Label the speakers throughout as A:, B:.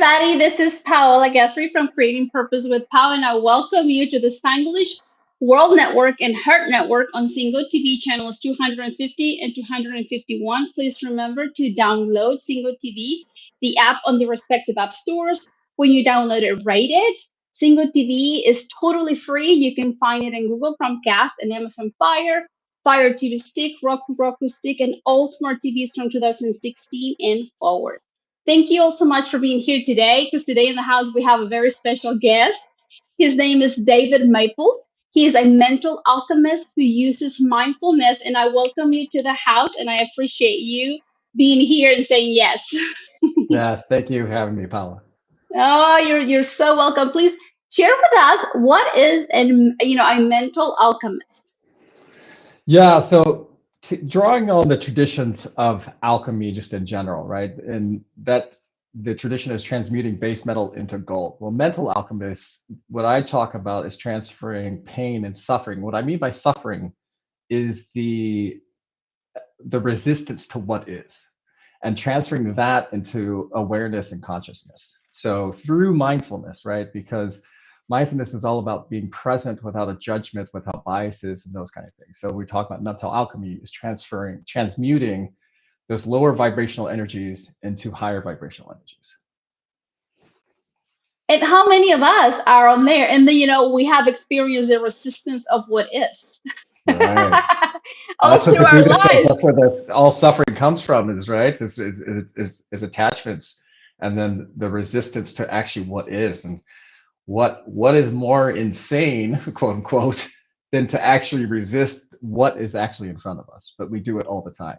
A: everybody. This is Paola Guthrie from Creating Purpose with Pao, and I welcome you to the Spanglish World Network and Heart Network on Singo TV channels 250 and 251. Please remember to download Singo TV, the app on the respective app stores. When you download it, rate it. Singo TV is totally free. You can find it in Google Chromecast and Amazon Fire TV Stick, Roku Stick, and all smart TVs from 2016 and forward. Thank you all so much for being here today, because today in the house we have a very special guest. His name is David Maples. He is a mental alchemist who uses mindfulness, and I welcome you to the house, and I appreciate you being here and saying yes.
B: Yes, thank you for having me, Paula.
A: Oh, you're so welcome. Please share with us what is a mental alchemist.
B: Yeah, so drawing on the traditions of alchemy just in general, right? And that the tradition is transmuting base metal into gold. Well, mental alchemists, what I talk about is transferring pain and suffering. What I mean by suffering is the resistance to what is, and transferring that into awareness and consciousness. So through mindfulness, right? Because mindfulness is all about being present without a judgment, without biases and those kind of things. So we talk about mental alchemy is transmuting those lower vibrational energies into higher vibrational energies.
A: And how many of us are on there? And then, we have experienced the resistance of what is.
B: Right.
A: All
B: That's what
A: through
B: the
A: our
B: Buddha says.
A: lives.
B: That's where all suffering comes from, is right. Is attachments, and then the resistance to actually what is, and what is more insane, quote unquote, than to actually resist what is actually in front of us. But we do it all the time.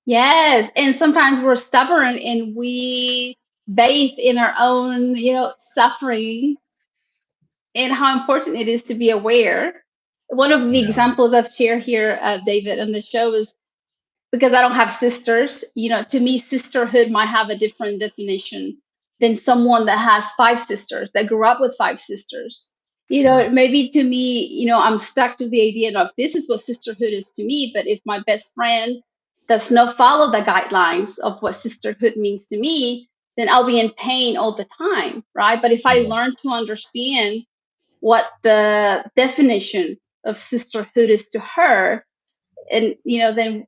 A: Yes. And sometimes we're stubborn and we bathe in our own, suffering, and how important it is to be aware. One of the
B: Yeah.
A: examples I've shared here, David, on the show is because I don't have sisters. To me, sisterhood might have a different definition than someone that has five sisters, that grew up with five sisters.
B: Sure.
A: Maybe to me, I'm stuck to the idea of this is what sisterhood is to me. But if my best friend does not follow the guidelines of what sisterhood means to me, then I'll be in pain all the time, right? But if I
B: Yeah.
A: learn to understand what the definition of sisterhood is to her, and then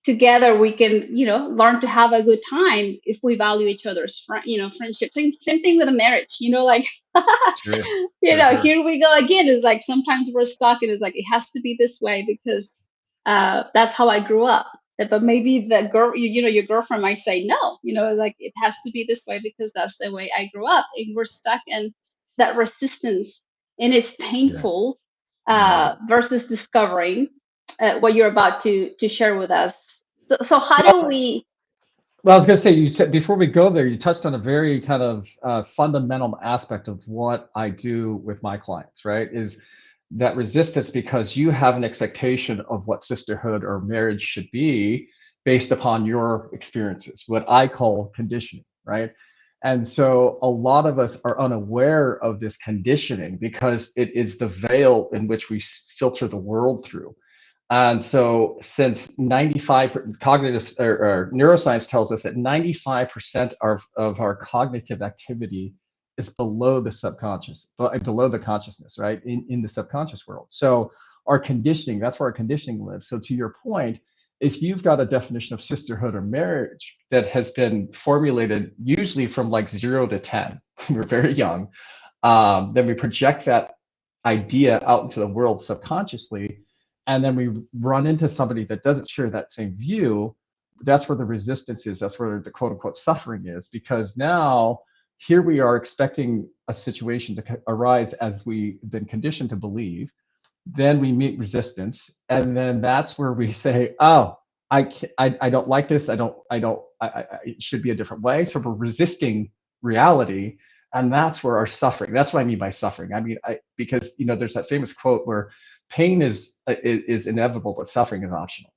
A: together we can learn to have a good time if we value each other's friendship. Same thing with a marriage, like
B: Sure. For sure.
A: here we go again. It's like sometimes we're stuck and it's like it has to be this way because that's how I grew up. But maybe the girl, your girlfriend might say no, like it has to be this way because that's the way I grew up, and we're stuck in that resistance, and it's
B: Yeah.
A: painful
B: Right.
A: versus discovering what you're about to share with us. So how do
B: Well,
A: we?
B: Well, I was going to say, you said before we go there, you touched on a very kind of fundamental aspect of what I do with my clients, right? Is that resistance because you have an expectation of what sisterhood or marriage should be based upon your experiences, what I call conditioning, right? And so a lot of us are unaware of this conditioning because it is the veil in which we filter the world through. And so since 95 cognitive or neuroscience tells us that 95% of our cognitive activity is below the subconscious, below the consciousness, right? In the subconscious world. So our conditioning, that's where our conditioning lives. So to your point, if you've got a definition of sisterhood or marriage that has been formulated usually from like 0 to 10, we're very young, then we project that idea out into the world subconsciously, and then we run into somebody that doesn't share that same view. That's where the resistance is. That's where the quote unquote suffering is, because now here we are expecting a situation to arise as we've been conditioned to believe. Then we meet resistance, and then that's where we say, oh, I don't like this. It should be a different way. So we're resisting reality, and that's where our suffering. That's what I mean by suffering. I mean, because there's that famous quote where pain is inevitable, but suffering is optional,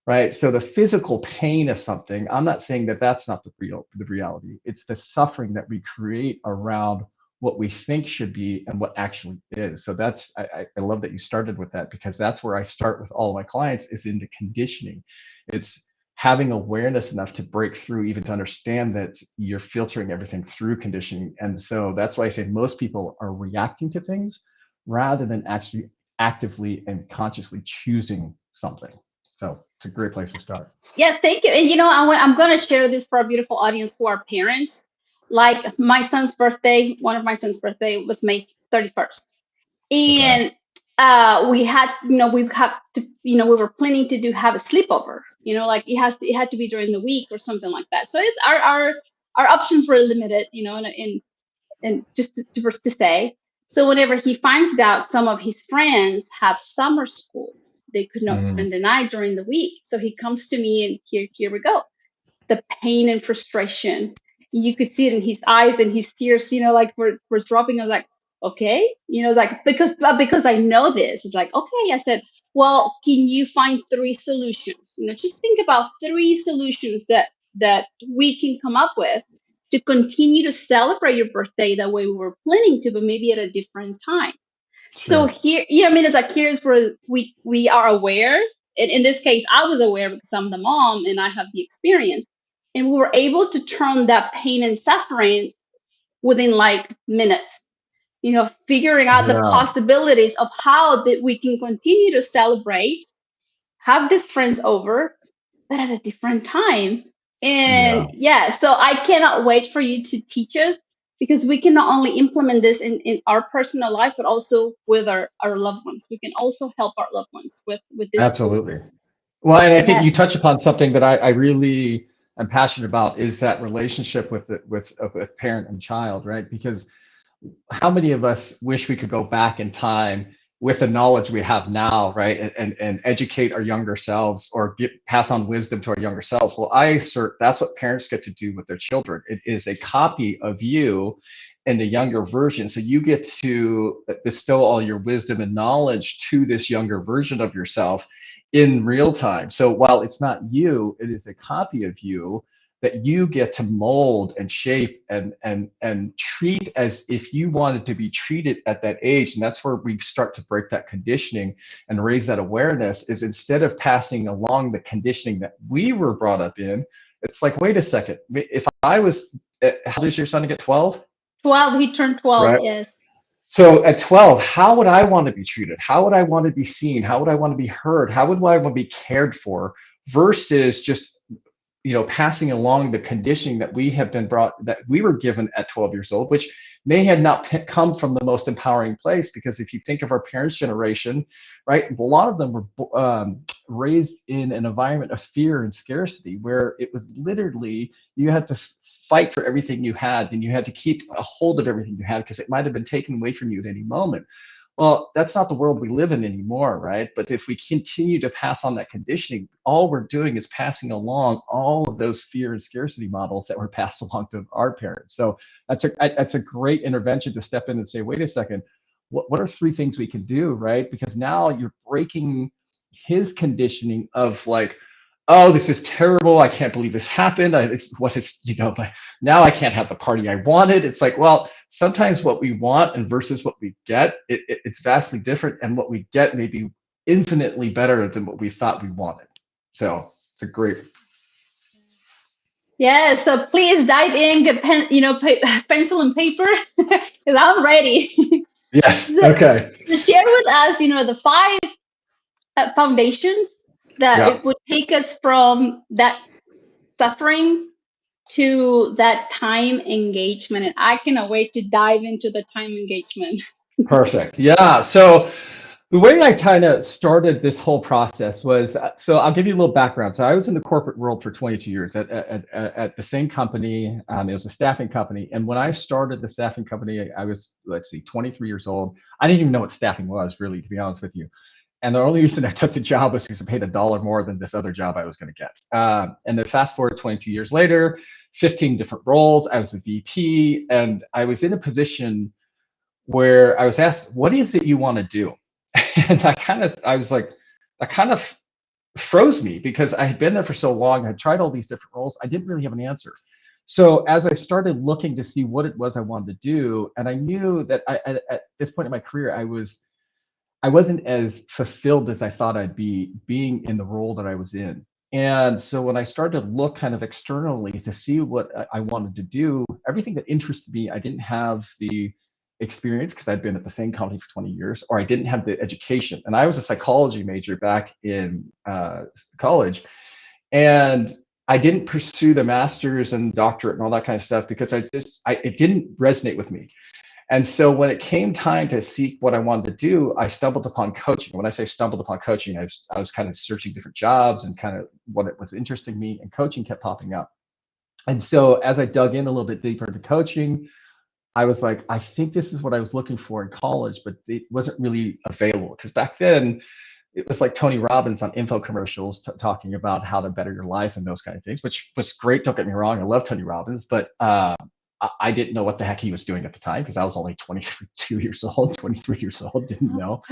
B: right? So the physical pain of something, I'm not saying that that's not the reality. It's the suffering that we create around what we think should be and what actually is. So that's I love that you started with that, because that's where I start with all my clients, is in the conditioning. It's having awareness enough to break through, even to understand that you're filtering everything through conditioning. And so that's why I say most people are reacting to things rather than actually actively and consciously choosing something. So it's a great place to start.
A: Yeah, thank you. And I'm going to share this for our beautiful audience who are parents. Like my son's birthday, one of my son's birthday was May 31st.
B: Okay.
A: And we had, we had to, we were planning to have a sleepover, like it had to be during the week or something like that. So it's our options were limited, and just to say. So whenever he finds out some of his friends have summer school, they could not
B: Mm,
A: spend the night during the week. So he comes to me, and here we go. The pain and frustration. You could see it in his eyes, and his tears, like were dropping. I was like, okay, like because I know this. It's like, okay. I said, well, can you find three solutions? Just think about three solutions that we can come up with to continue to celebrate your birthday the way we were planning to, but maybe at a different time. So
B: sure.
A: here, it's like here's where we are aware. And in this case, I was aware because I'm the mom and I have the experience. And we were able to turn that pain and suffering within like minutes. Figuring out the
B: Yeah.
A: possibilities of how that we can continue to celebrate, have these friends over, but at a different time.
B: Yeah.
A: And yeah, so I cannot wait for you to teach us, because we can not only implement this in our personal life, but also with our loved ones. We can also help our loved ones with these tools.
B: Absolutely. Well, and I think
A: Yes.
B: you touch upon something that I really am passionate about is that relationship with parent and child, right? Because how many of us wish we could go back in time with the knowledge we have now, right? And educate our younger selves, or pass on wisdom to our younger selves. Well, I assert that's what parents get to do with their children. It is a copy of you in the younger version. So you get to bestow all your wisdom and knowledge to this younger version of yourself in real time. So while it's not you, it is a copy of you that you get to mold and shape and treat as if you wanted to be treated at that age. And that's where we start to break that conditioning and raise that awareness, is instead of passing along the conditioning that we were brought up in, it's like, wait a second, if I was, how does your son get 12?
A: 12. He turned 12.
B: Right.
A: Yes.
B: So at 12, how would I want to be treated? How would I want to be seen? How would I want to be heard? How would I want to be cared for, versus just passing along the conditioning that we have been brought, that we were given at 12 years old, which may have not come from the most empowering place. Because if you think of our parents' generation, right, a lot of them were raised in an environment of fear and scarcity, where it was literally, you had to fight for everything you had, and you had to keep a hold of everything you had, because it might have been taken away from you at any moment. Well, that's not the world we live in anymore, right? But if we continue to pass on that conditioning, all we're doing is passing along all of those fear and scarcity models that were passed along to our parents. So that's a great intervention to step in and say, wait a second, what are three things we can do, right? Because now you're breaking his conditioning of like, oh, this is terrible. I can't believe this happened. But now I can't have the party I wanted. It's like, well, sometimes what we want and versus what we get, it's vastly different. And what we get may be infinitely better than what we thought we wanted. So it's a great.
A: Yeah. So please dive in, get pencil and paper, because I'm ready.
B: Yes.
A: So,
B: Okay.
A: so share with us, the five foundations that
B: Yeah.
A: it would take us from that suffering to that time engagement. And I cannot wait to dive into the time engagement.
B: Perfect. Yeah. So the way I kind of started this whole process was, so I'll give you a little background. So I was in the corporate world for 22 years at the same company. It was a staffing company. And when I started the staffing company, I was, let's see, 23 years old. I didn't even know what staffing was, really, to be honest with you. And the only reason I took the job was because it paid $1 more than this other job I was going to get. And then fast forward 22 years later, 15 different roles. I was a VP, and I was in a position where I was asked, what is it you want to do? And I was like, that kind of froze me, because I had been there for so long. I had tried all these different roles. I didn't really have an answer. So as I started looking to see what it was I wanted to do, and I knew that at this point in my career, I wasn't as fulfilled as I thought I'd be being in the role that I was in. And so when I started to look kind of externally to see what I wanted to do, everything that interested me, I didn't have the experience because I'd been at the same company for 20 years, or I didn't have the education. And I was a psychology major back in college, and I didn't pursue the master's and doctorate and all that kind of stuff because it didn't resonate with me. And so when it came time to seek what I wanted to do, I stumbled upon coaching. When I say stumbled upon coaching, I was kind of searching different jobs and kind of what it was interesting me, and coaching kept popping up. And so as I dug in a little bit deeper into coaching, I was like, I think this is what I was looking for in college, but it wasn't really available because back then it was like Tony Robbins on info commercials talking about how to better your life and those kind of things, which was great. Don't get me wrong. I love Tony Robbins, but I didn't know what the heck he was doing at the time because I was only 22 years old, 23 years old, didn't know.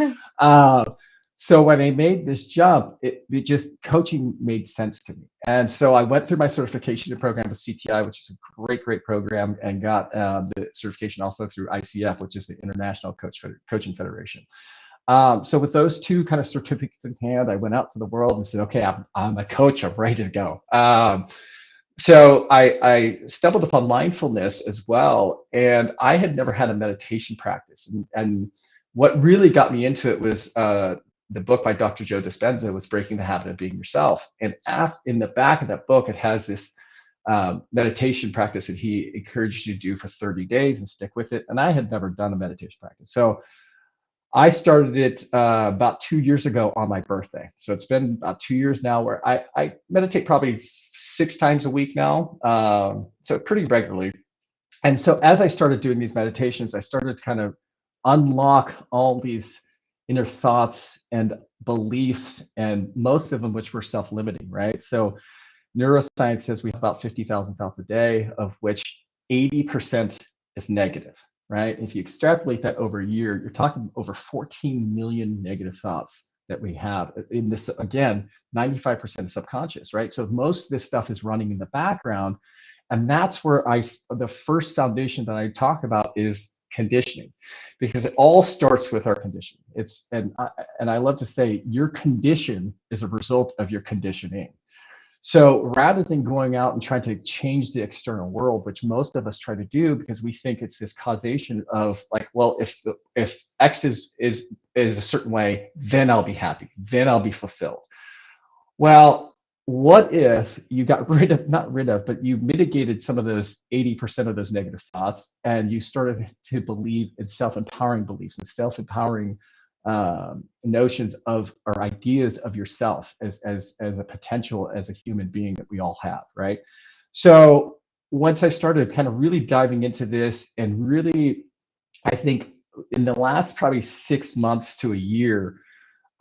B: So when I made this jump, it just coaching made sense to me. And so I went through my certification program with CTI, which is a great program, and got the certification also through ICF, which is the International Coaching Federation. So with those two kind of certificates in hand, I went out to the world and said, okay, I'm a coach, I'm ready to go. So I stumbled upon mindfulness as well, and I had never had a meditation practice. And what really got me into it was the book by Dr. Joe Dispenza, was Breaking the Habit of Being Yourself. And in the back of that book, it has this meditation practice that he encouraged you to do for 30 days and stick with it. And I had never done a meditation practice. So I started it about 2 years ago on my birthday. So it's been about 2 years now where I meditate probably 6 times a week now, so pretty regularly. And so as I started doing these meditations, I started to kind of unlock all these inner thoughts and beliefs, and most of them which were self-limiting, right? So neuroscience says we have about 50,000 thoughts a day, of which 80% is negative. Right? If you extrapolate that over a year, you're talking over 14 million negative thoughts that we have in this. Again, 95% is subconscious, right? So most of this stuff is running in the background. And that's where the first foundation that I talk about is conditioning, because it all starts with our conditioning. And I love to say your condition is a result of your conditioning. So rather than going out and trying to change the external world, which most of us try to do because we think it's this causation of like, well, if X is a certain way, then I'll be happy, then I'll be fulfilled. Well, what if you got but you mitigated some of those 80% of those negative thoughts, and you started to believe in self-empowering beliefs and self-empowering notions of, or ideas of yourself as a potential, as a human being that we all have, right? So once I started kind of really diving into this, and really, I think in the last probably 6 months to a year,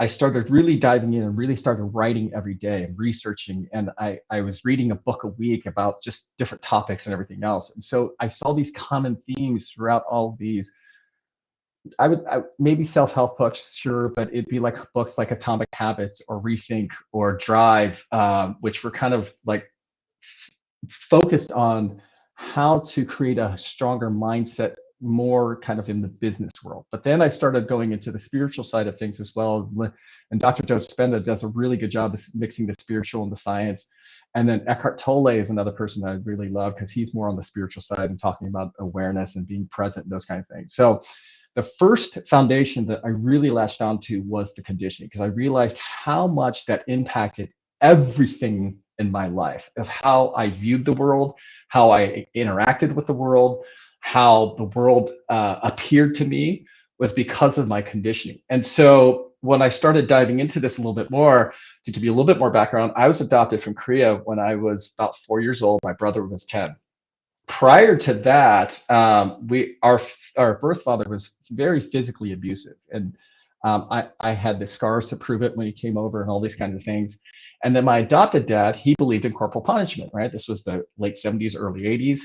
B: I started really diving in and really started writing every day and researching. And I was reading a book a week about just different topics and everything else. And so I saw these common themes throughout all of these. I maybe self-help books, sure, but it'd be like books like Atomic Habits or Rethink or Drive, which were kind of like focused on how to create a stronger mindset, more kind of in the business world. But then I started going into the spiritual side of things as well. And Dr. Joe Dispenza does a really good job of mixing the spiritual and the science. And then Eckhart Tolle is another person that I really love, because he's more on the spiritual side and talking about awareness and being present and those kind of things. So the first foundation that I really latched onto was the conditioning, because I realized how much that impacted everything in my life, of how I viewed the world, how I interacted with the world, how the world appeared to me, was because of my conditioning. And so when I started diving into this a little bit more, to give you a little bit more background, I was adopted from Korea when I was about 4 years old. My brother was 10. Prior to that, our birth father was very physically abusive, and I had the scars to prove it when he came over and all these kinds of things. And then my adopted dad, he believed in corporal punishment, right? This was the late 70s, early 80s.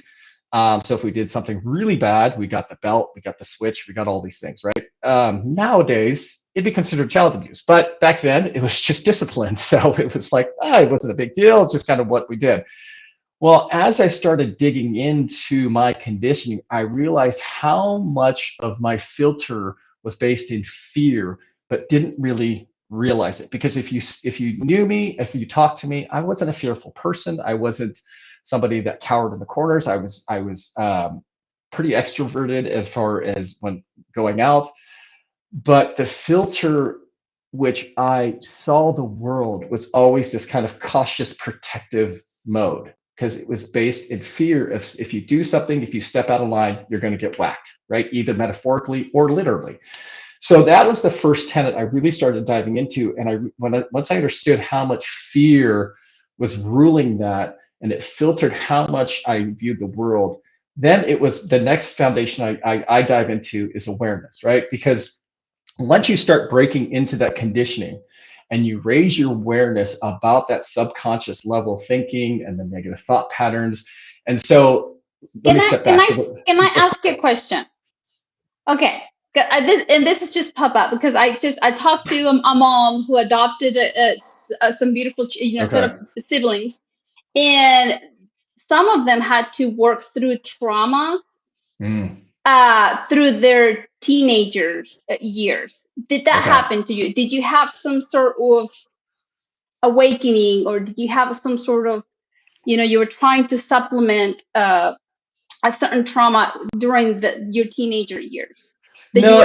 B: So if we did something really bad, we got the belt, we got the switch, we got all these things, right? Nowadays, it'd be considered child abuse, but back then it was just discipline. So it was like, it wasn't a big deal, it's just kind of what we did. Well, as I started digging into my conditioning, I realized how much of my filter was based in fear, but didn't really realize it, because if you knew me, if you talked to me, I wasn't a fearful person. I wasn't somebody that cowered in the corners. I was pretty extroverted as far as when going out, but the filter which I saw the world was always this kind of cautious protective mode, because it was based in fear of, if you do something, if you step out of line, you're going to get whacked, right? Either metaphorically or literally. So that was the first tenet I really started diving into. And once I understood how much fear was ruling that, and it filtered how much I viewed the world, then it was the next foundation I dive into is awareness, right? Because once you start breaking into that conditioning and you raise your awareness about that subconscious level thinking and the negative thought patterns. And so let me step back.
A: Can I ask you a question? Okay. And this is just pop up because I talked to a mom who adopted some beautiful, set of siblings, and some of them had to work through trauma through their teenager years. Did that happen to you? Did you have some sort of awakening, or did you have some sort of, you were trying to supplement a certain trauma during your teenager years?
B: No,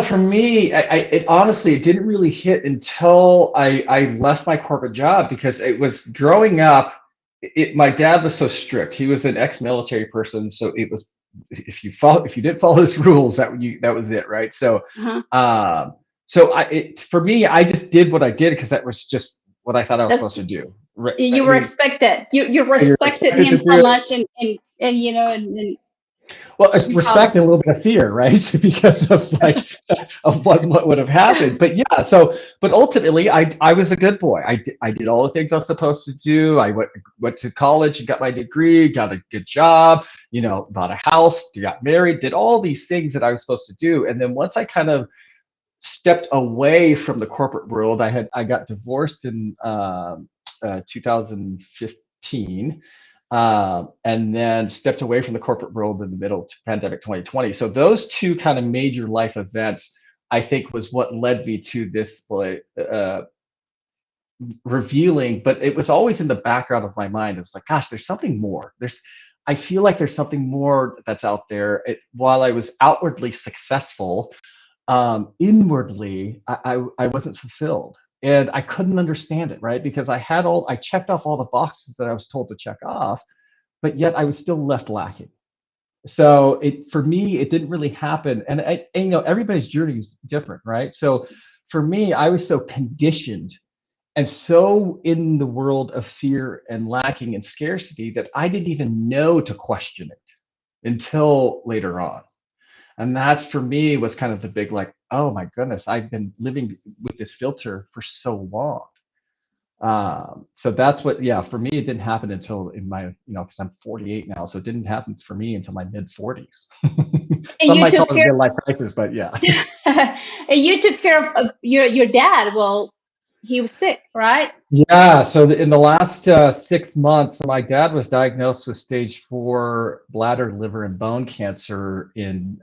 B: for me, it honestly, it didn't really hit until I left my corporate job, because it was growing up. My dad was so strict. He was an ex-military person, so it was, if you didn't follow his rules, that was it, right? So, for me, I just did what I did because that was just what I thought I was supposed to do. Right?
A: You were expected. You respected him so much, and
B: well, respect and a little bit of fear, right? Because of what would have happened. But yeah, but ultimately, I was a good boy. I did all the things I was supposed to do. I went to college and got my degree, got a good job, bought a house, got married, did all these things that I was supposed to do. And then once I kind of stepped away from the corporate world, I got divorced in 2015. And then stepped away from the corporate world in the middle of pandemic 2020. So those two kind of major life events, I think, was what led me to this revealing. But it was always in the background of my mind. It was like, gosh, there's something more. I feel like there's something more that's out there. While I was outwardly successful, inwardly, I wasn't fulfilled. And I couldn't understand it, right? Because I checked off all the boxes that I was told to check off, but yet I was still left lacking. So for me, it didn't really happen. And everybody's journey is different, right? So for me, I was so conditioned and so in the world of fear and lacking and scarcity that I didn't even know to question it until later on. And that's, for me, was kind of the big, like, oh my goodness, I've been living with this filter for so long. So that's what, for me, it didn't happen until in my, because I'm 48 now. So it didn't happen for me until my mid 40s. Some might call it a midlife crisis, but yeah.
A: And you took care of your dad. Well, he was sick, right?
B: Yeah. So in the last 6 months, my dad was diagnosed with stage 4 bladder, liver, and bone cancer in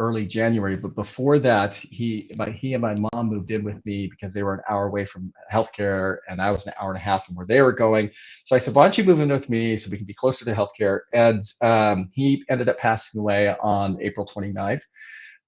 B: early January. But before that, he and my mom moved in with me because they were an hour away from healthcare, and I was an hour and a half from where they were going. So I said, why don't you move in with me so we can be closer to healthcare? And he ended up passing away on April 29th.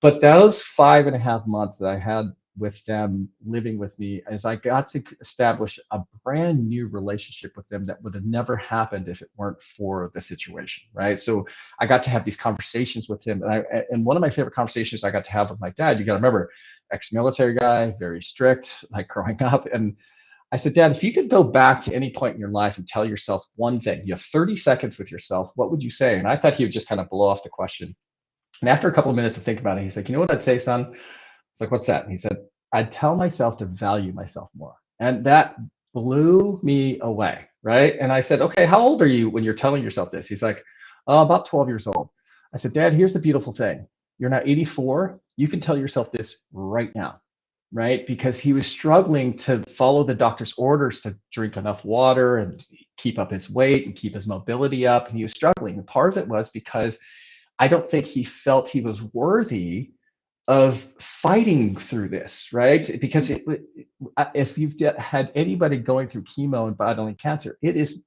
B: But those 5.5 months that I had with them living with me, as I got to establish a brand new relationship with them that would have never happened if it weren't for the situation, right? So I got to have these conversations with him, and one of my favorite conversations I got to have with my dad, you got to remember, ex-military guy, very strict, like growing up. And I said, Dad, if you could go back to any point in your life and tell yourself one thing, you have 30 seconds with yourself, what would you say? And I thought he would just kind of blow off the question. And after a couple of minutes of thinking about it, he's like, you know what I'd say, son? It's like, what's that? And he said, I'd tell myself to value myself more. And that blew me away, right? And I said, okay, how old are you when you're telling yourself this? He's like, oh, about 12 years old. I said, Dad, here's the beautiful thing. You're now 84. You can tell yourself this right now, right? Because he was struggling to follow the doctor's orders to drink enough water and keep up his weight and keep his mobility up. And he was struggling. And part of it was because I don't think he felt he was worthy of fighting through this, right? Because if you've had anybody going through chemo and battling cancer, it is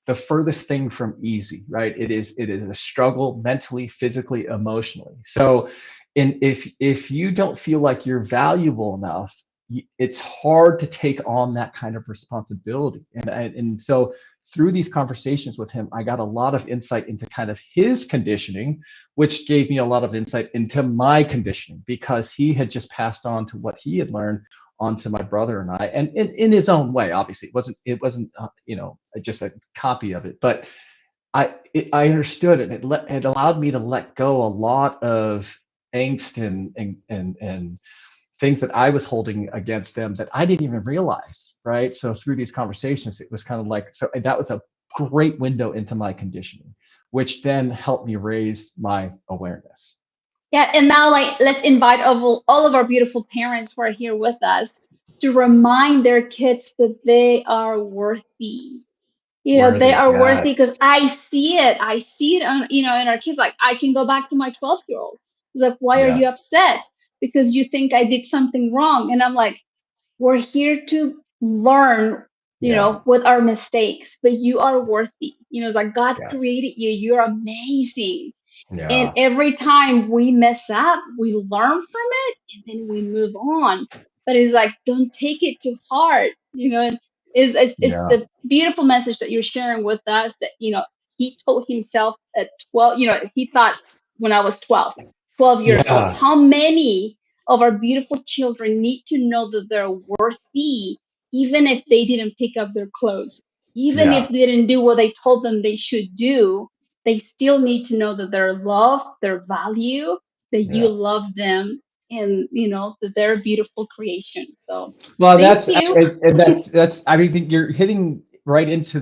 B: the furthest thing from easy, right? It is a struggle mentally, physically, emotionally. So, if you don't feel like you're valuable enough, it's hard to take on that kind of responsibility. And so through these conversations with him, I got a lot of insight into kind of his conditioning, which gave me a lot of insight into my conditioning, because he had just passed on to what he had learned onto my brother and I, and in his own way. Obviously, it wasn't just a copy of it, but I understood it. It allowed me to let go a lot of angst and things that I was holding against them that I didn't even realize, right? So through these conversations, it was kind of like, so that was a great window into my conditioning, which then helped me raise my awareness.
A: Yeah, and now let's invite all of our beautiful parents who are here with us to remind their kids that they are worthy. They are worthy, because I see it. I see it on, in our kids. Like, I can go back to my 12-year-old. He's like, why are you upset? Because you think I did something wrong. And I'm like, we're here to learn, with our mistakes, but you are worthy. It's like, God created you. You're amazing. And every time we mess up, we learn from it and then we move on. But it's like, don't take it too hard. It's the beautiful message that you're sharing with us, that, he told himself at 12, he thought when I was 12 years old. How many of our beautiful children need to know that they're worthy, even if they didn't pick up their clothes, even if they didn't do what they told them they should do? They still need to know that they're loved, they're valued, that you love them, and that they're a beautiful creation. So,
B: well,
A: thank you.
B: that's I mean, you're hitting right into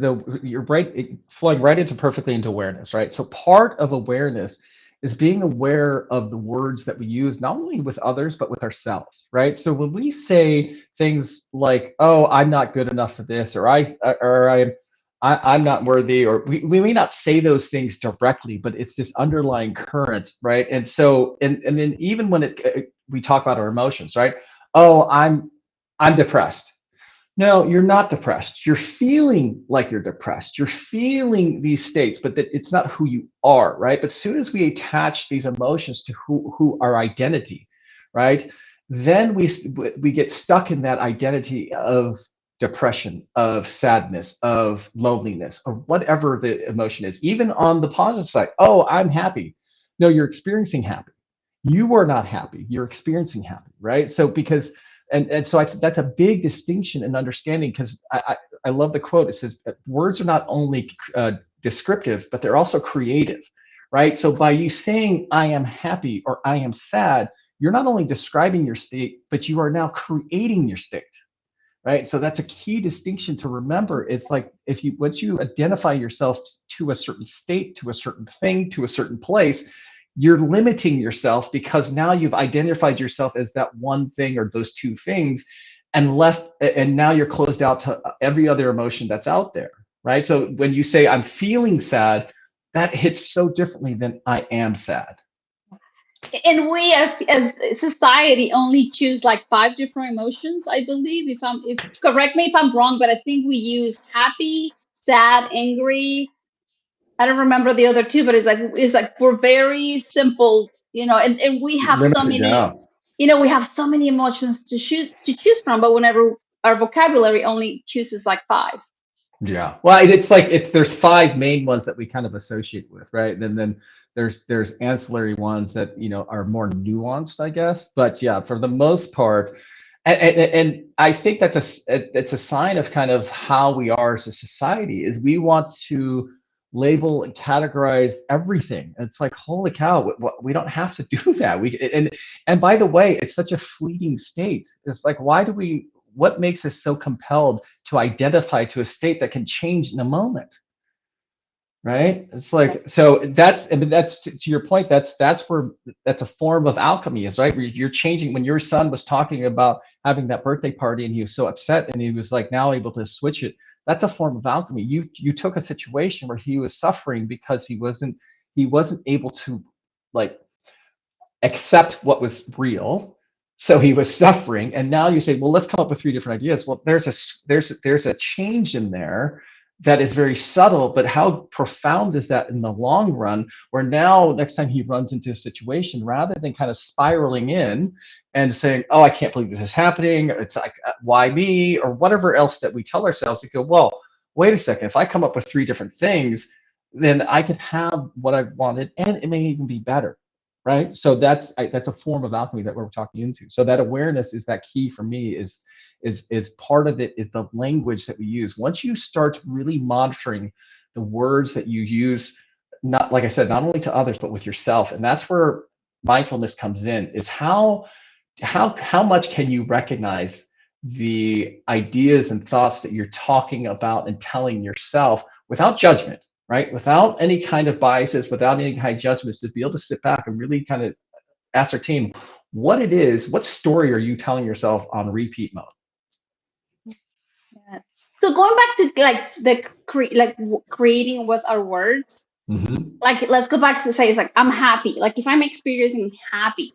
B: flowing right into perfectly into awareness, right? So part of awareness is being aware of the words that we use, not only with others, but with ourselves, right? So when we say things like, "Oh, I'm not good enough for this," or I'm not worthy," or we may not say those things directly, but it's this underlying current, right? And so, and then even when we talk about our emotions, right? "Oh, I'm depressed." No, you're not depressed. You're feeling like you're depressed. You're feeling these states, but that it's not who you are, right? But as soon as we attach these emotions to who our identity, right? Then we get stuck in that identity of depression, of sadness, of loneliness, or whatever the emotion is. Even on the positive side, "Oh, I'm happy." No, you're experiencing happy. You are not happy. You're experiencing happy, right? So because and so that's a big distinction in understanding, because I love the quote. It says words are not only descriptive, but they're also creative, right? So by you saying "I am happy" or "I am sad," you're not only describing your state, but you are now creating your state, right? So that's a key distinction to remember. It's like, once you identify yourself to a certain state, to a certain thing, to a certain place, you're limiting yourself, because now you've identified yourself as that one thing or those two things, and now you're closed out to every other emotion that's out there, right? So when you say "I'm feeling sad," that hits so differently than "I am sad."
A: And we as society only choose like 5 different emotions, I believe. If correct me if I'm wrong, but I think we use happy, sad, angry. I don't remember the other 2, but it's like we're very simple, and we have so
B: Limited,
A: many,
B: yeah.
A: we have so many emotions to choose from, but whenever our vocabulary only chooses like 5.
B: Yeah. Well, there's 5 main ones that we kind of associate with, right? And then there's ancillary ones that are more nuanced, I guess. But yeah, for the most part, and I think it's a sign of kind of how we are as a society, is we want to label and categorize everything. It's like, holy cow, we don't have to do that. And by the way, it's such a fleeting state. It's like, what makes us so compelled to identify to a state that can change in a moment, right? It's like, so that's to your point. That's a form of alchemy, is right? You're changing. When your son was talking about having that birthday party and he was so upset, and he was like now able to switch it, that's a form of alchemy. You took a situation where he was suffering because he wasn't able to, like, accept what was real. So he was suffering. And now you say, well, let's come up with 3 different ideas. Well, there's a change in there that is very subtle, but how profound is that in the long run, where now next time he runs into a situation, rather than kind of spiraling in and saying, oh, I can't believe this is happening, it's like, why me, or whatever else that we tell ourselves, we go, well, wait a second, if I come up with 3 different things, then I could have what I wanted, and it may even be better, right? So that's a form of alchemy that we're talking into. So that awareness is that key for me, is part of it, is the language that we use. Once you start really monitoring the words that you use, not, like I said, not only to others, but with yourself. And that's where mindfulness comes in, is how much can you recognize the ideas and thoughts that you're talking about and telling yourself without judgment, right? Without any kind of biases, without any kind of judgments, to be able to sit back and really kind of ascertain what it is, what story are you telling yourself on repeat mode.
A: Yeah. So going back to like creating with our words, like let's go back to say, it's like, I'm happy. Like if I'm experiencing happy,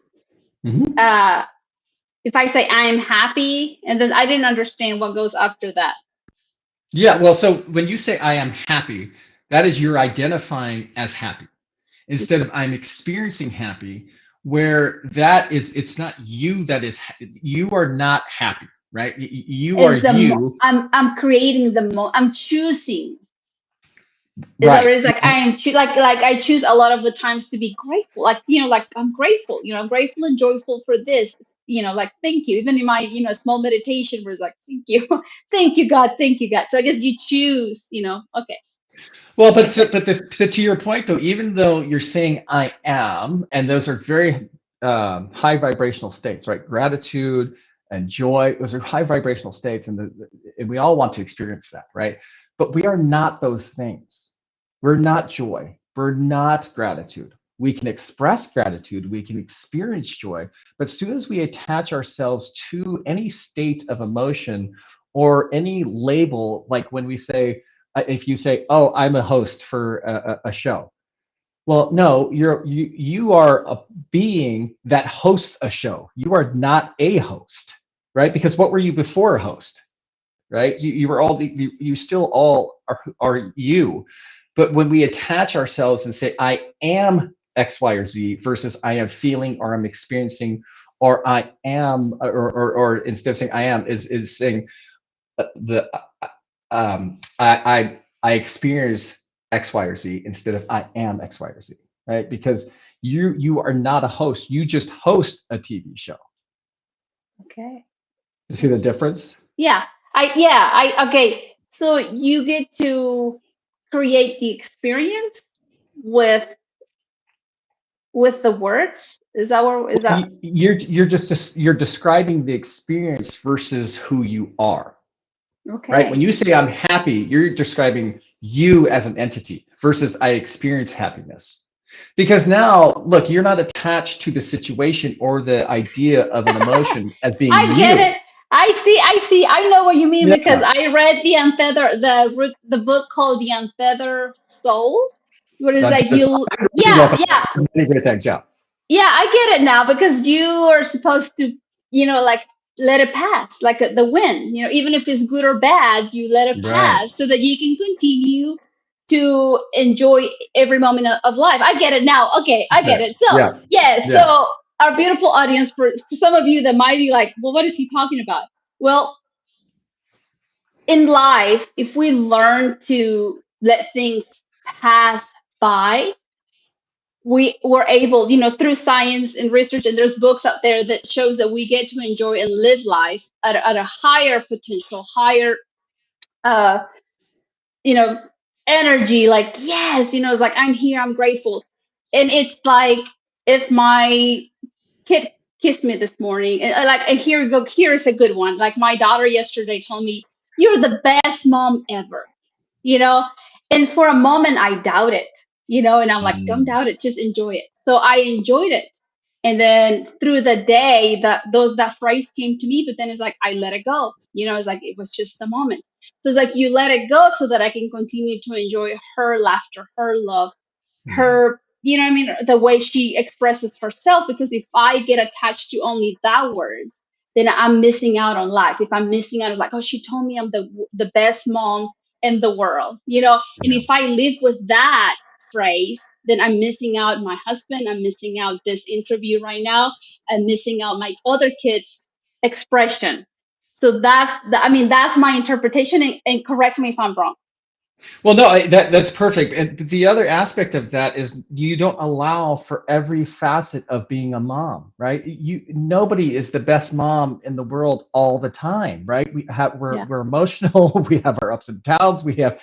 A: if I say I am happy, and then I didn't understand what goes after that.
B: Yeah, well, so when you say I am happy, that is you're identifying as happy, instead of I'm experiencing happy, where that is, it's not you that is, you are not happy, right? You are you.
A: I'm creating I'm choosing.
B: Right.
A: It's like I am like I choose a lot of the times to be grateful. Like, like I'm grateful, I'm grateful and joyful for this. Like, thank you. Even in my, small meditation where it's like, thank you. Thank you, God. Thank you, God. So I guess you choose, okay.
B: Well, but to your point though, even though you're saying I am, and those are very high vibrational states, right? Gratitude and joy, those are high vibrational states, and we all want to experience that, right? But we are not those things. We're not joy. We're not gratitude. We can express gratitude, we can experience joy, but as soon as we attach ourselves to any state of emotion or any label, like when we say, if you say, oh, I'm a host for a show. Well, no, you are a being that hosts a show. You are not a host, right? Because what were you before a host, right? You were all, you still all are you. But when we attach ourselves and say, I am X, Y, or Z versus I am feeling, or I'm experiencing, or I am, or instead of saying I am, is saying I experience X, Y, or Z instead of I am X, Y, or Z, right? Because you are not a host. You just host a TV show.
A: Okay.
B: You see the difference?
A: Yeah. Okay. So you get to create the experience with the words. Is that
B: you're describing the experience versus who you are.
A: okay?
B: Right? When you say I'm happy, you're describing you as an entity versus I experience happiness. Because now, look, you're not attached to the situation or the idea of an emotion as being
A: I get it. I see. I know what you mean, because I read the book called The Untethered Soul. What is that?
B: Great, thanks, yeah.
A: Yeah, I get it now, because you are supposed to, like, let it pass, like the wind. Even if it's good or bad, you let it pass so that you can continue to enjoy every moment of life. I get it now. Okay, I get it. So so our beautiful audience, for some of you that might be like, well, what is he talking about? Well, in life, if we learn to let things pass by, we were able, through science and research, and there's books out there that shows that we get to enjoy and live life at a higher potential, higher, energy. Like, yes, it's like, I'm here, I'm grateful. And it's like, if my kid kissed me this morning, and here we go, here's a good one. Like, my daughter yesterday told me, you're the best mom ever, and for a moment I doubt it, and I'm like, don't doubt it, just enjoy it. So I enjoyed it. And then through the day, that phrase came to me, but then it's like, I let it go. It's like, it was just a moment. So it's like, you let it go so that I can continue to enjoy her laughter, her love, her you know what I mean, the way she expresses herself, because if I get attached to only that word, then I'm missing out on life. If I'm missing out, like, oh, she told me I'm the best mom in the world, you know. And
B: Yeah.
A: if I live with that phrase, then I'm missing out my husband, I'm missing out this interview right now, I'm missing out my other kids' expression. So I mean, that's my interpretation, and correct me if I'm wrong.
B: Well, no, that's perfect. And the other aspect of that is you don't allow for every facet of being a mom, right? Nobody is the best mom in the world all the time, right?
A: Yeah.
B: We're emotional, we have our ups and downs, we have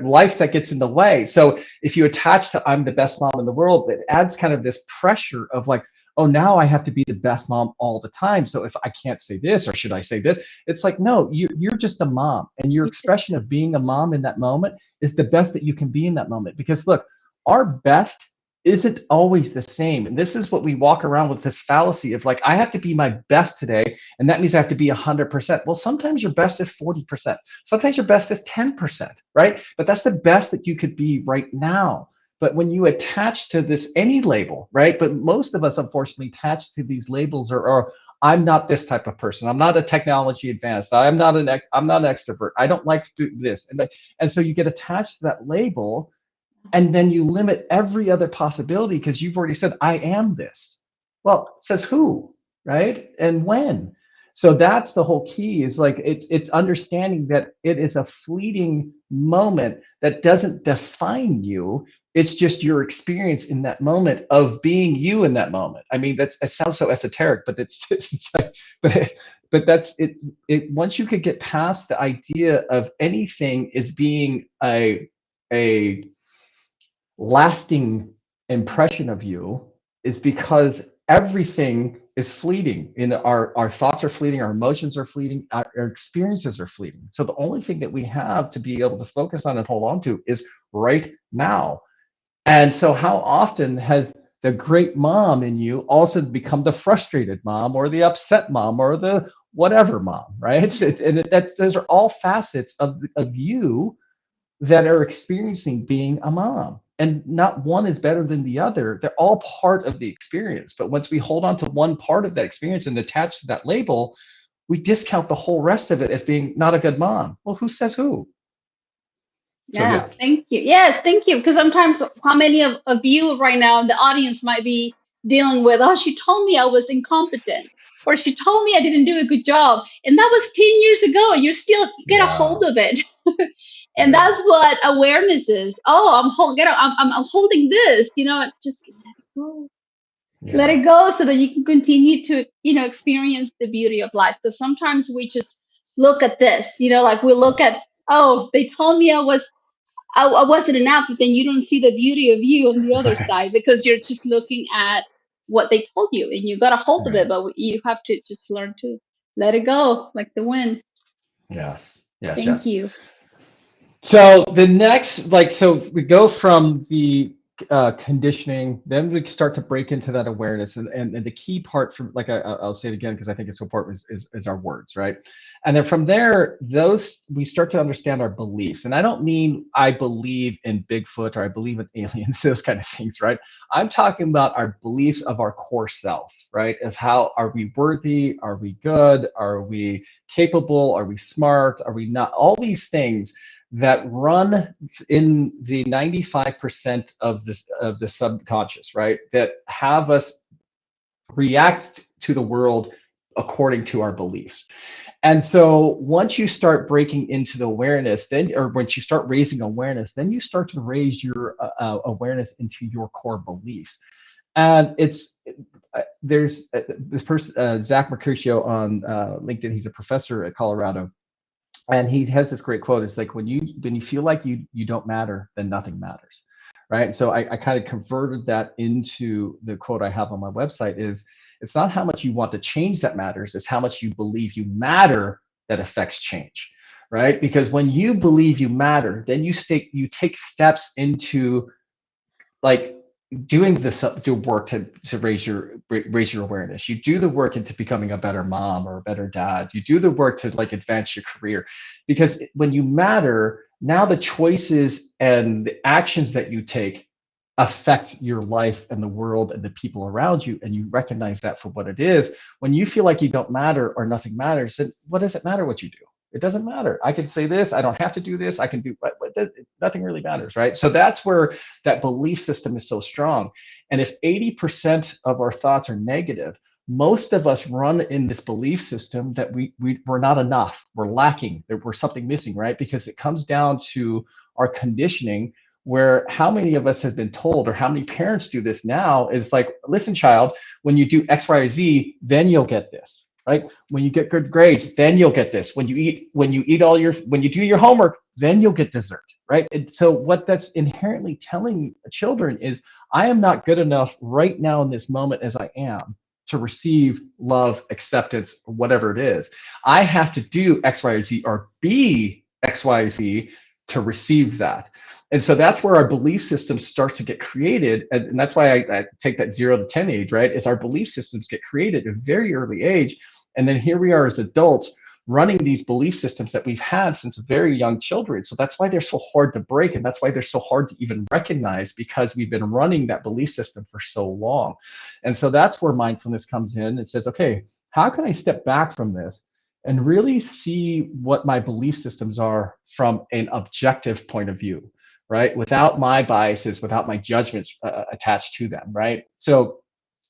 B: life that gets in the way. So if you attach to I'm the best mom in the world, it adds kind of this pressure of like, oh, now I have to be the best mom all the time. So if I can't say this, or should I say this? It's like, no, you're just a mom, and your expression of being a mom in that moment is the best that you can be in that moment. Because look, our best isn't always the same. And this is what we walk around with, this fallacy of like, I have to be my best today, and that means I have to be 100%. Well, sometimes your best is 40%. Sometimes your best is 10%, right? But that's the best that you could be right now. But when you attach to this any label, right? But most of us, unfortunately, attach to these labels, or I'm not this type of person. I'm not a technology advanced. I'm not an extrovert. I don't like to do this. And so you get attached to that label, and then you limit every other possibility because you've already said, I am this. Well, it says who, right? And when. So that's the whole key, is like it's understanding that it is a fleeting moment that doesn't define you. It's just your experience in that moment of being you in that moment. I mean, it sounds so esoteric, but it's like, but that's it. Once you could get past the idea of anything as being a lasting impression of you, is because everything is fleeting. In our thoughts are fleeting, our emotions are fleeting, our experiences are fleeting. So the only thing that we have to be able to focus on and hold on to is right now. And so how often has the great mom in you also become the frustrated mom, or the upset mom, or the whatever mom, right? Those are all facets of you that are experiencing being a mom. And not one is better than the other. They're all part of the experience. But once we hold on to one part of that experience and attach to that label, we discount the whole rest of it as being not a good mom. Well, who says who? So
A: Yeah,
B: yeah.
A: thank you. Yes, thank you. Because sometimes, how many of you right now in the audience might be dealing with, oh, she told me I was incompetent, or she told me I didn't do a good job, and that was 10 years ago. You're still get a
B: Yeah.
A: hold of it, and
B: Yeah.
A: that's what awareness is. Oh, I'm holding this. You know, just let it go. Let
B: Yeah.
A: it go, so that you can continue to, you know, experience the beauty of life. Because sometimes we just look at this, you know, like we look at, oh, they told me I wasn't enough, but then you don't see the beauty of you on the other
B: Right.
A: side, because you're just looking at what they told you, and you got a hold of
B: Right.
A: it, but you have to just learn to let it go, like the wind.
B: Yes. Yes.
A: Thank
B: Yes.
A: you.
B: So the next, like, so we go from the conditioning, then we start to break into that awareness, and the key part, from like I'll say it again because I think it's so important, is our words, right? And then from there, those we start to understand our beliefs. And I don't mean I believe in Bigfoot, or I believe in aliens, those kind of things, right? I'm talking about our beliefs of our core self, right? Of how, are we worthy? Are we good? Are we capable? Are we smart? Are we not? All these things that run in the 95% of the subconscious, right? That have us react to the world according to our beliefs. And so once you start breaking into the awareness, then, or once you start raising awareness, then you start to raise your awareness into your core beliefs. And there's this person, Zach Mercutio, on LinkedIn. He's a professor at Colorado, and he has this great quote. It's like, when you feel like you don't matter, then nothing matters, right? So I kind of converted that into the quote I have on my website. Is, it's not how much you want to change that matters, it's how much you believe you matter that affects change, right? Because when you believe you matter, then you take steps into, like, doing this, do work to raise your awareness. You do the work into becoming a better mom or a better dad. You do the work to, like, advance your career, because when you matter, now the choices and the actions that you take affect your life and the world and the people around you, and you recognize that for what it is, when you feel like you don't matter or nothing matters, then what does it matter what you do? It doesn't matter. I can say this, I don't have to do this, I can do nothing really matters, right? So that's where that belief system is so strong. And if 80% of our thoughts are negative, most of us run in this belief system that we're not enough, we're lacking, that we're something missing, right? Because it comes down to our conditioning, where how many of us have been told, or how many parents do this now, is like, listen, child, when you do X, Y, or Z, then you'll get this, right? When you get good grades, then you'll get this. When you do your homework, then you'll get dessert, right? And so what that's inherently telling children is, I am not good enough right now in this moment as I am to receive love, acceptance, whatever it is. I have to do X, Y, or Z, or be X, Y, Z to receive that. And so that's where our belief systems start to get created. And that's why I take that 0 to 10 age, right? Is our belief systems get created at a very early age. And then here we are as adults running these belief systems that we've had since very young children. So that's why they're so hard to break. And that's why they're so hard to even recognize, because we've been running that belief system for so long. And so that's where mindfulness comes in. It says, okay, how can I step back from this and really see what my belief systems are from an objective point of view, right? Without my biases, without my judgments attached to them, right? So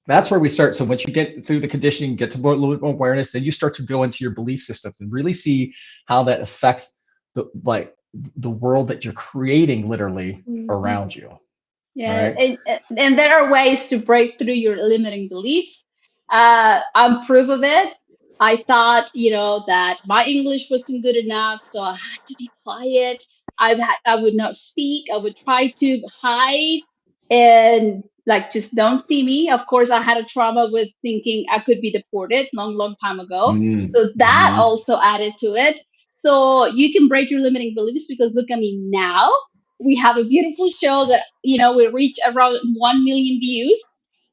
B: that's where we start. So once you get through the conditioning, get to a little bit more awareness, then you start to go into your belief systems and really see how that affects the world that you're creating literally around you.
A: Yeah,
B: right?
A: and there are ways to break through your limiting beliefs. I'm proof of it. I thought, that my English wasn't good enough, so I had to be quiet. I would not speak. I would try to hide and like just don't see me. Of course, I had a trauma with thinking I could be deported long time ago. So that also added to it. So you can break your limiting beliefs, because look at me now. We have a beautiful show that we reach around 1 million views,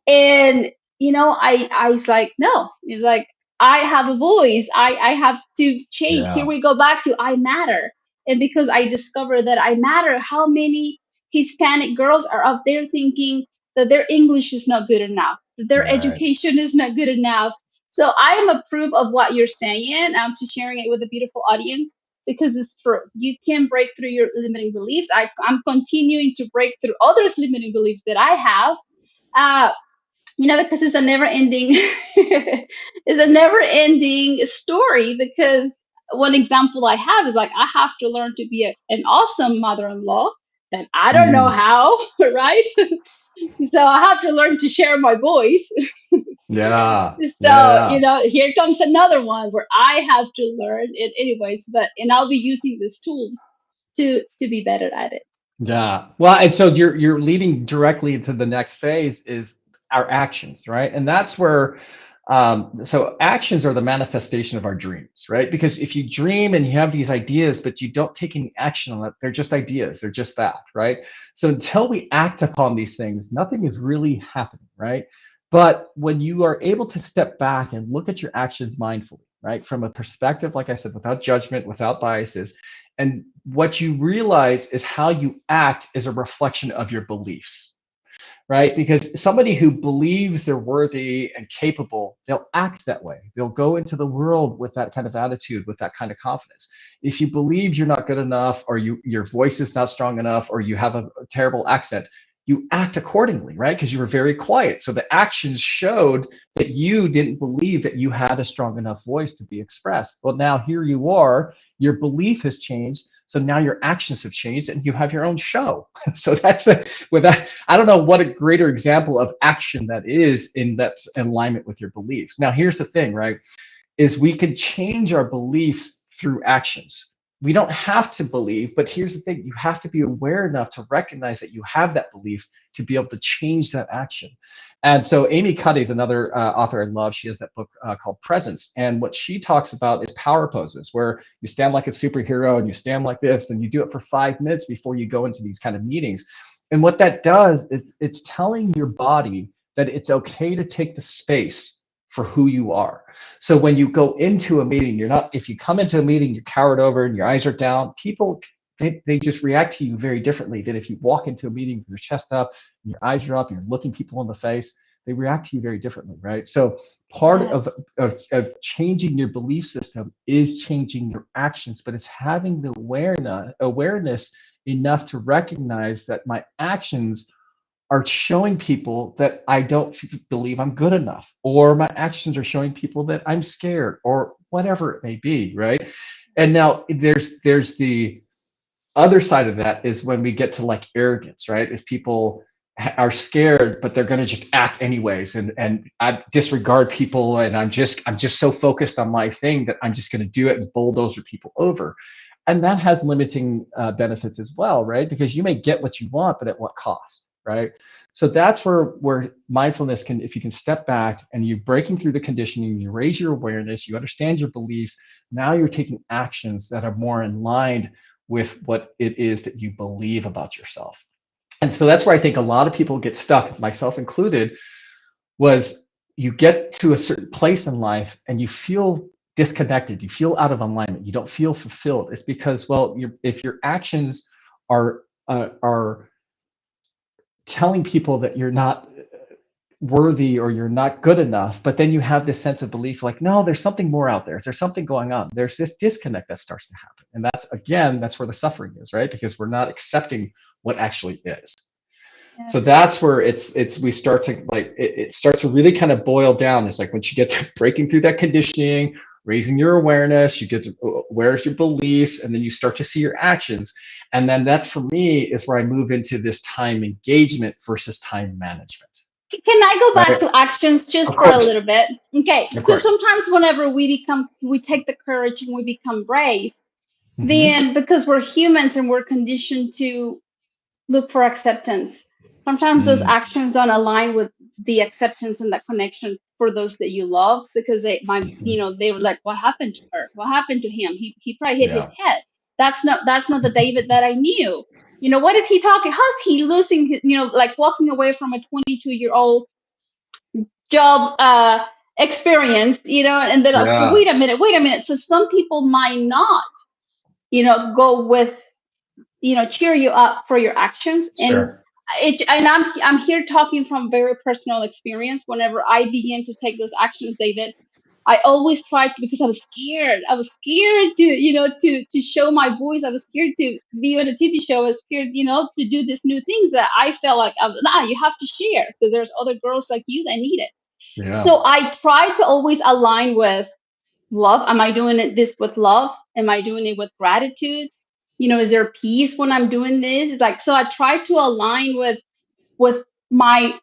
A: and I was like, no, it's like, I have a voice. I have to change. Here
B: Yeah.
A: we go back to I matter. And because I discovered that I matter, how many Hispanic girls are out there thinking that their English is not good enough, that their
B: Right.
A: education is not good enough. So I am a proof of what you're saying. I'm just sharing it with a beautiful audience, because it's true. You can break through your limiting beliefs. I'm continuing to break through others' limiting beliefs that I have. Because it's a never ending it's a never ending story. Because one example I have is, like, I have to learn to be an awesome mother-in-law, and I don't know how, right? So I have to learn to share my voice.
B: Yeah.
A: So, here comes another one where I have to learn it anyways, and I'll be using these tools to be better at it.
B: Yeah. Well, and so you're leading directly into the next phase, is our actions, right? And that's where so actions are the manifestation of our dreams, right? Because if you dream and you have these ideas, but you don't take any action on it, they're just ideas. They're just that, right? So until we act upon these things, nothing is really happening, right? But when you are able to step back and look at your actions mindfully, right, from a perspective, like I said, without judgment, without biases, and what you realize is how you act is a reflection of your beliefs, right? Because somebody who believes they're worthy and capable, they'll act that way. They'll go into the world with that kind of attitude, with that kind of confidence. If you believe you're not good enough, or your voice is not strong enough, or you have a terrible accent, you act accordingly, right? Because you were very quiet. So the actions showed that you didn't believe that you had a strong enough voice to be expressed. Well, now here you are, your belief has changed. So now your actions have changed and you have your own show. So that's I don't know what a greater example of action that is, in that alignment with your beliefs. Now, here's the thing, right? Is we can change our beliefs through actions. We don't have to believe, but here's the thing, you have to be aware enough to recognize that you have that belief to be able to change that action. And so Amy Cuddy is another author I love. She has that book called Presence. And what she talks about is power poses, where you stand like a superhero and you stand like this and you do it for 5 minutes before you go into these kind of meetings. And what that does is it's telling your body that it's okay to take the space for who you are. So when you go into a meeting, if you come into a meeting, you're cowered over and your eyes are down, people they just react to you very differently than if you walk into a meeting with your chest up, and your eyes are up, and you're looking people in the face. They react to you very differently, right? So part of changing your belief system is changing your actions, but it's having the awareness enough to recognize that my actions are showing people that I don't believe I'm good enough, or my actions are showing people that I'm scared, or whatever it may be, right? And now there's the other side of that is when we get to like arrogance, right? Is people are scared, but they're going to just act anyways, and I disregard people, and I'm just so focused on my thing that I'm just going to do it and bulldoze people over. And that has limiting benefits as well, right? Because you may get what you want, but at what cost, right? So that's where mindfulness can, if you can step back and you're breaking through the conditioning, you raise your awareness, you understand your beliefs, now you're taking actions that are more in line with what it is that you believe about yourself. And so that's where I think a lot of people get stuck, myself included, was you get to a certain place in life and you feel disconnected, you feel out of alignment, you don't feel fulfilled. It's because, well, if your actions are telling people that you're not worthy or you're not good enough, but then you have this sense of belief like, no, there's something more out there, there's something going on, there's this disconnect that starts to happen. And that's where the suffering is, right? Because we're not accepting what actually is. So that's where we start to like, it starts to really kind of boil down. It's like once you get to breaking through that conditioning, raising your awareness, you get to where's your beliefs, and then you start to see your actions. And then that's, for me, is where I move into this time engagement versus time management.
A: Can I go back to actions just for a little bit? Okay, because sometimes whenever we take the courage and we become brave, then because we're humans and we're conditioned to look for acceptance, sometimes those actions don't align with the acceptance and that connection for those that you love, because they were like, what happened to her? What happened to him? He probably hit his head. That's not the David that I knew. What is he talking? How's he losing his, like walking away from a 22-year-old job experience, and then like, wait a minute. So some people might not, go with, cheer you up for your actions. And I'm here talking from very personal experience. Whenever I began to take those actions, David, I always tried to, because I was scared. I was scared to, to show my voice. I was scared to be on a TV show. I was scared, to do these new things that I felt like, you have to share because there's other girls like you that need it. So I try to always align with love. Am I doing this with love? Am I doing it with gratitude? Is there peace when I'm doing this? It's like, so I try to align with my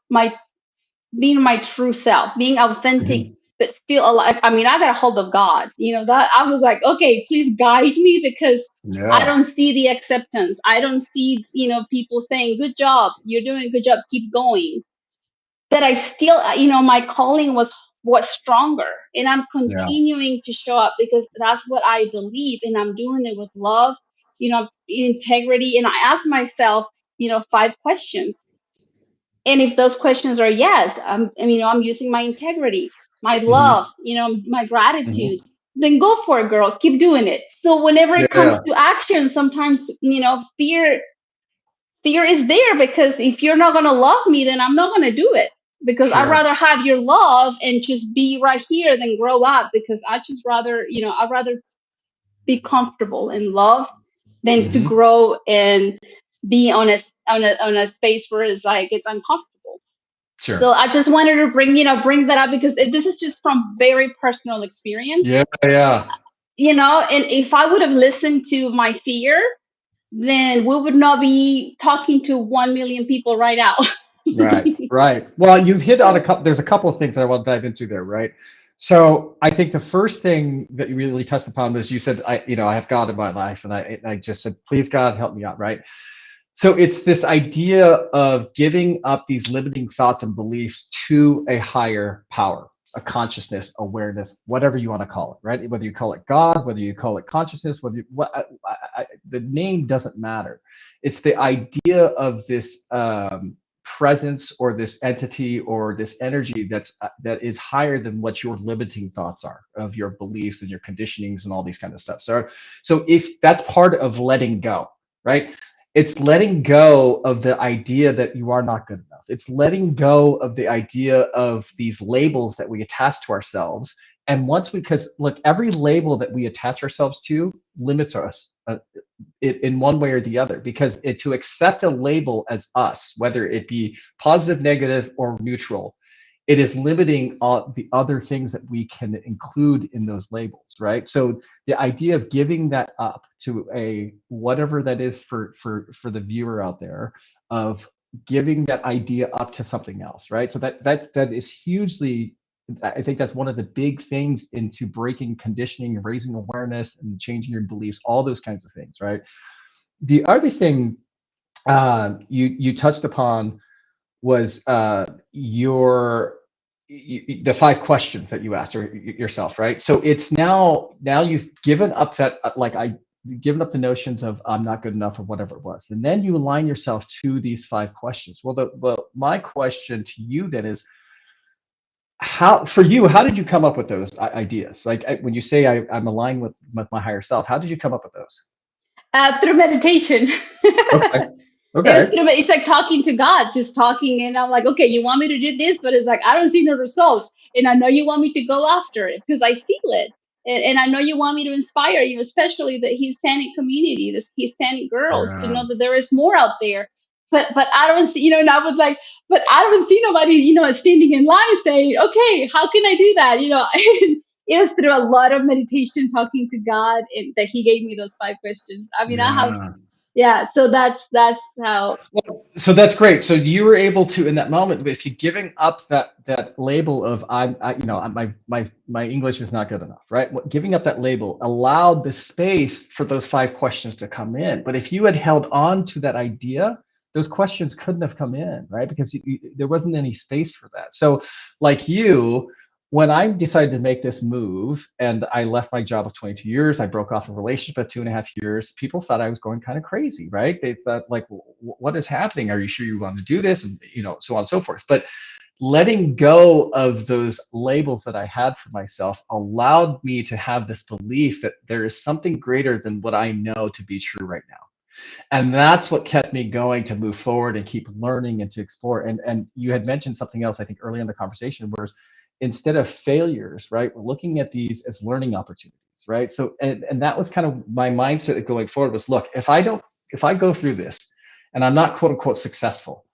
A: being my true self, being authentic, but still alive. I mean, I got a hold of God, that I was like, okay, please guide me, because I don't see the acceptance. I don't see, people saying, good job, you're doing a good job, keep going. That I still, my calling was stronger, and I'm continuing to show up because that's what I believe, and I'm doing it with love, integrity. And I ask myself, 5 questions. And if those questions are yes, I'm using my integrity, my love, my gratitude, then go for it, girl. Keep doing it. So whenever it comes to action, sometimes, fear is there, because if you're not going to love me, then I'm not going to do it, because I'd rather have your love and just be right here than grow up, because I'd rather be comfortable in love than to grow and be on a space where it's like it's uncomfortable. So I just wanted to bring that up, because this is just from very personal experience. And if I would have listened to my fear, then we would not be talking to 1 million people right now.
B: Right. Well, you hit on there's a couple of things that I want to dive into there, right? So I think the first thing that you really touched upon was, you said, I have God in my life, and I just said, please God, help me out, right? So it's this idea of giving up these limiting thoughts and beliefs to a higher power, a consciousness, awareness, whatever you want to call it, right? Whether you call it God, whether you call it consciousness, the name doesn't matter. It's the idea of this presence, or this entity, or this energy that is higher than what your limiting thoughts are, of your beliefs and your conditionings and all these kind of stuff. So if that's part of letting go, right? It's letting go of the idea that you are not good enough. It's letting go of the idea of these labels that we attach to ourselves. And once we, because look, every label that we attach ourselves to limits us in one way or the other, because to accept a label as us, whether it be positive, negative, or neutral, it is limiting all the other things that we can include in those labels, right? So the idea of giving that up to a whatever that is for the viewer out there, of giving that idea up to something else, right? So that is hugely, I think that's one of the big things into breaking conditioning and raising awareness and changing your beliefs, all those kinds of things, right? The other thing you touched upon was the 5 questions that you asked yourself, right? So it's now you've given up that given up the notions of I'm not good enough or whatever it was, and then you align yourself to these 5 questions. Well, my question to you then is, how did you come up with those ideas? Like when you say I'm aligned with my higher self, how did you come up with those?
A: Through meditation.
B: Okay. Okay.
A: It's like talking to God, just talking, and I'm like, okay, you want me to do this, but it's like I don't see no results, and I know you want me to go after it because I feel it, and I know you want me to inspire you, especially the Hispanic community, the Hispanic girls, to
B: Yeah.
A: know that there is more out there. But I don't see, and I was like, but I don't see nobody, standing in line saying, okay, how can I do that, And it was through a lot of meditation, talking to God, and that He gave me those 5 questions. I mean, I have,
B: Yeah.
A: yeah, so that's how.
B: Well, so that's great. So you were able to, in that moment, if you're giving up that label of my English is not good enough, right? Giving up that label allowed the space for those 5 questions to come in. But if you had held on to that idea, those questions couldn't have come in, right? Because there wasn't any space for that. So, like you, when I decided to make this move and I left my job of 22 years, I broke off a relationship at 2.5 years, people thought I was going kind of crazy, right? They thought like, what is happening? Are you sure you want to do this? And, so on and so forth. But letting go of those labels that I had for myself allowed me to have this belief that there is something greater than what I know to be true right now. And that's what kept me going to move forward and keep learning and to explore. And you had mentioned something else, I think, earlier in the conversation, where instead of failures, right, we're looking at these as learning opportunities, right? So, and that was kind of my mindset going forward was, look, if I go through this and I'm not quote unquote successful,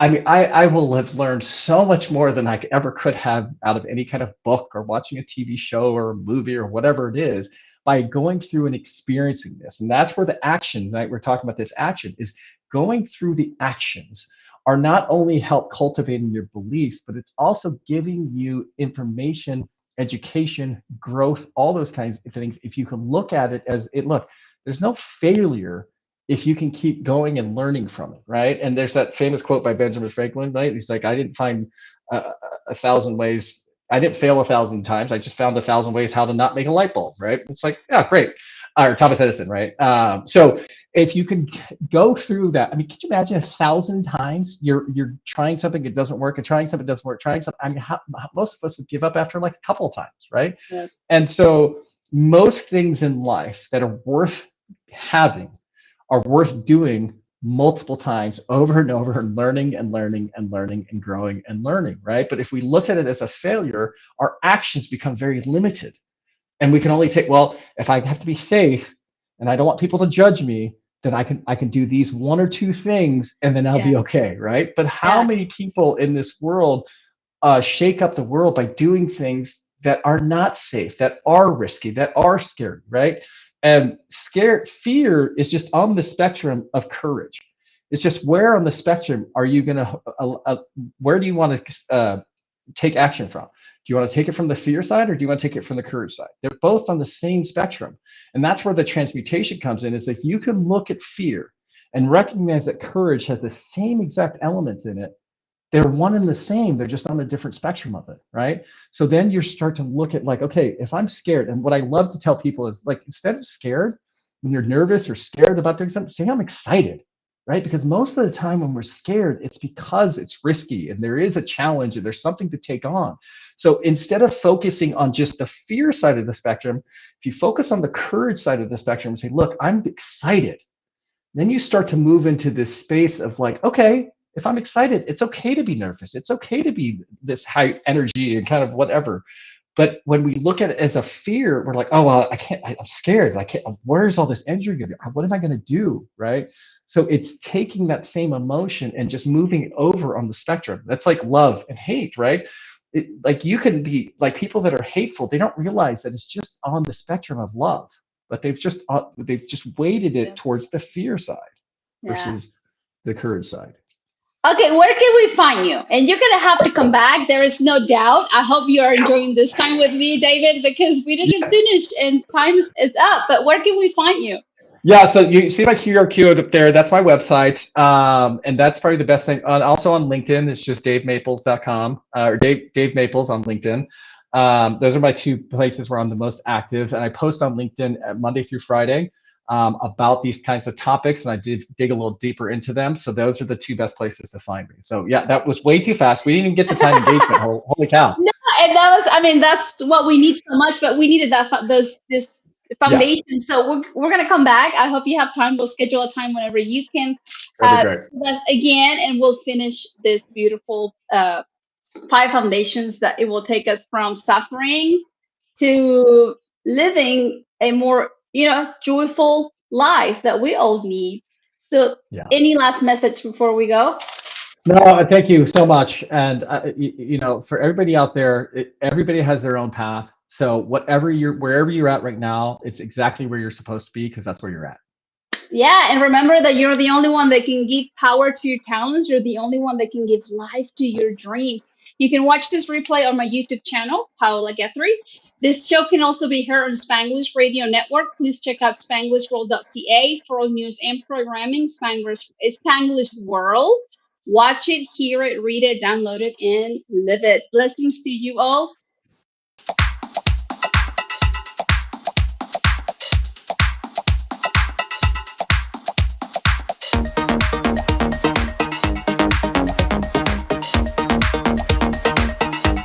B: I mean, I will have learned so much more than I ever could have out of any kind of book or watching a TV show or a movie or whatever it is, by going through and experiencing this. And that's where the action, right? We're talking about this action, is going through the actions are not only help cultivating your beliefs, but it's also giving you information, education, growth, all those kinds of things. If you can look at it as look, there's no failure if you can keep going and learning from it, right? And there's that famous quote by Benjamin Franklin, right? He's like, I didn't find 1,000 ways. I didn't fail 1,000 times. I just found 1,000 ways how to not make a light bulb, right? It's like, yeah, great. Or Thomas Edison, right? So if you can go through that, I mean, could you imagine 1,000 times you're trying something, it doesn't work, and trying something, it doesn't work, trying something. I mean, most of us would give up after like a couple of times, right?
A: Yes.
B: And so most things in life that are worth having are worth doing multiple times over and over, and learning and learning and learning and growing and learning, right? But if we look at it as a failure, our actions become very limited. And we can only take, well, if I have to be safe and I don't want people to judge me, then I can do these 1 or 2 things and then I'll be okay, right? But how many people in this world shake up the world by doing things that are not safe, that are risky, that are scary, right? And fear is just on the spectrum of courage. It's just where on the spectrum are you going to, where do you want to take action from? Do you want to take it from the fear side, or do you want to take it from the courage side? They're both on the same spectrum. And that's where the transmutation comes in, is if you can look at fear and recognize that courage has the same exact elements in it, they're one and the same, they're just on a different spectrum of it, right? So then you start to look at like, okay, if I'm scared, and what I love to tell people is like, instead of scared, when you're nervous or scared about doing something, say I'm excited, right? Because most of the time when we're scared, it's because it's risky and there is a challenge and there's something to take on. So instead of focusing on just the fear side of the spectrum, if you focus on the courage side of the spectrum and say, look, I'm excited. then you start to move into this space of like, okay, if I'm excited, it's okay to be nervous. It's okay to be this high energy and kind of whatever. But when we look at it as a fear, we're like, oh, well, I can't, I'm scared. I can't, where's all this energy going to be? What am I going to do? Right. So it's taking that same emotion and just moving it over on the spectrum. That's like love and hate, right? Like you can be like people that are hateful, they don't realize that it's just on the spectrum of love, but they've just weighted it towards the fear side versus the courage side.
A: Okay, where can we find you? And you're gonna have to come back. There is no doubt. I hope you are enjoying this time with me, David, because we didn't finish and time is up. But where can we find you?
B: Yeah, so you see my QR code up there. That's my website, and that's probably the best thing. Also on LinkedIn, it's just davemaples.com or Dave Maples on LinkedIn. Those are my two places where I'm the most active, and I post on LinkedIn Monday through Friday about these kinds of topics, and I dig a little deeper into them. So those are the two best places to find me. So yeah, that was way too fast. We didn't even get to time engagement. Holy cow!
A: No, and that was, I mean, that's what we need so much, but we needed this foundation. Yeah. So we're gonna come back. I hope you have time. We'll schedule a time whenever you can. With us again, and we'll finish this beautiful 5 foundations that it will take us from suffering to living a more, joyful life that we all need. So any last message before we go?
B: No, thank you so much. And for everybody out there, everybody has their own path. So wherever you're at right now, it's exactly where you're supposed to be, because that's where you're at.
A: Yeah, and remember that you're the only one that can give power to your talents. You're the only one that can give life to your dreams. You can watch this replay on my YouTube channel, Paola Guthrie. This show can also be heard on Spanglish Radio Network. Please check out SpanglishWorld.ca for all news and programming. Spanglish World. Watch it, hear it, read it, download it, and live it. Blessings to you all.